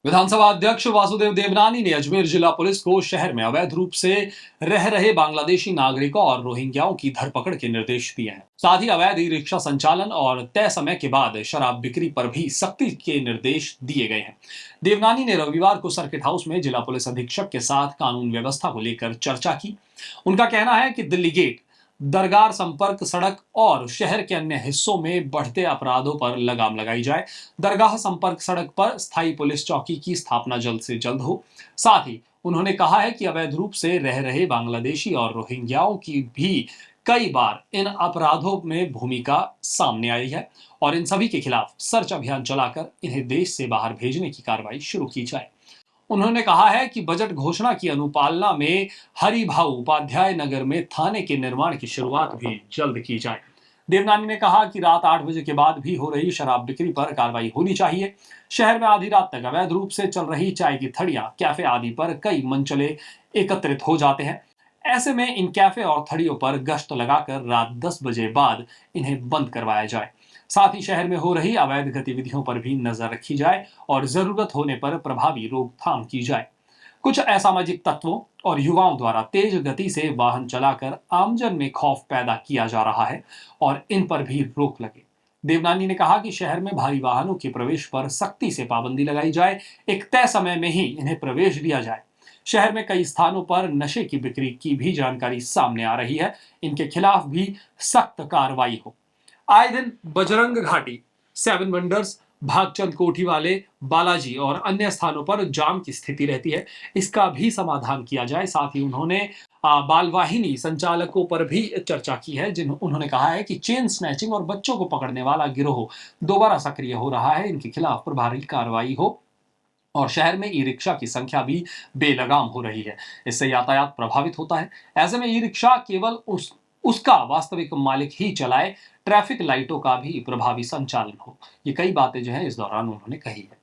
विधानसभा अध्यक्ष वासुदेव देवनानी ने अजमेर जिला पुलिस को शहर में अवैध रूप से रह रहे बांग्लादेशी नागरिकों और रोहिंग्याओं की धरपकड़ के निर्देश दिए हैं। साथ ही अवैध ई रिक्शा संचालन और तय समय के बाद शराब बिक्री पर भी सख्ती के निर्देश दिए गए हैं। देवनानी ने रविवार को सर्किट हाउस में जिला पुलिस अधीक्षक के साथ कानून व्यवस्था को लेकर चर्चा की। उनका कहना है कि दिल्ली गेट, दरगार संपर्क सड़क और शहर के अन्य हिस्सों में बढ़ते अपराधों पर लगाम लगाई जाए। दरगाह संपर्क सड़क पर स्थायी पुलिस चौकी की स्थापना जल्द से जल्द हो। साथ ही उन्होंने कहा है कि अवैध रूप से रह रहे बांग्लादेशी और रोहिंग्याओं की भी कई बार इन अपराधों में भूमिका सामने आई है और इन सभी के खिलाफ सर्च अभियान चलाकर इन्हें देश से बाहर भेजने की कार्रवाई शुरू की जाए। उन्होंने कहा है कि बजट घोषणा की अनुपालना में हरिभाऊ उपाध्याय नगर में थाने के निर्माण की शुरुआत भी जल्द की जाए। देवनानी ने कहा कि रात 8 बजे के बाद भी हो रही शराब बिक्री पर कार्रवाई होनी चाहिए। शहर में आधी रात तक अवैध रूप से चल रही चाय की थड़ियां, कैफे आदि पर कई मंचले एकत्रित हो जाते हैं। ऐसे में इन कैफे और थड़ियों पर गश्त लगाकर रात 10 बजे बाद इन्हें बंद करवाया जाए। साथ ही शहर में हो रही अवैध गतिविधियों पर भी नजर रखी जाए और जरूरत होने पर प्रभावी रोकथाम की जाए। कुछ असामाजिक तत्वों और युवाओं द्वारा तेज गति से वाहन चलाकर आमजन में खौफ पैदा किया जा रहा है और इन पर भी रोक लगे। देवनानी ने कहा कि शहर में भारी वाहनों के प्रवेश पर सख्ती से पाबंदी लगाई जाए, एक तय समय में ही इन्हें प्रवेश दिया जाए। शहर में कई स्थानों पर नशे की बिक्री की भी जानकारी सामने आ रही है, इनके खिलाफ भी सख्त कार्रवाई हो। आए दिन बजरंग घाटी, सेवन वंडर्स, भागचंद कोठी वाले, बालाजी और अन्य स्थानों पर जाम की स्थिति रहती है, इसका भी समाधान किया जाए। साथ ही उन्होंने बाल वाहिनी संचालकों पर भी चर्चा की है, उन्होंने कहा है कि चेन स्नैचिंग और बच्चों को पकड़ने वाला गिरोह दोबारा सक्रिय हो रहा है, इनके खिलाफ प्रभावी कार्रवाई हो और शहर में ई रिक्शा की संख्या भी बेलगाम हो रही है। इससे यातायात प्रभावित होता है। ऐसे में ई रिक्शा केवल उसका वास्तविक मालिक ही चलाए, ट्रैफिक लाइटों का भी प्रभावी संचालन हो। ये कई बातें जो है इस दौरान उन्होंने कही है।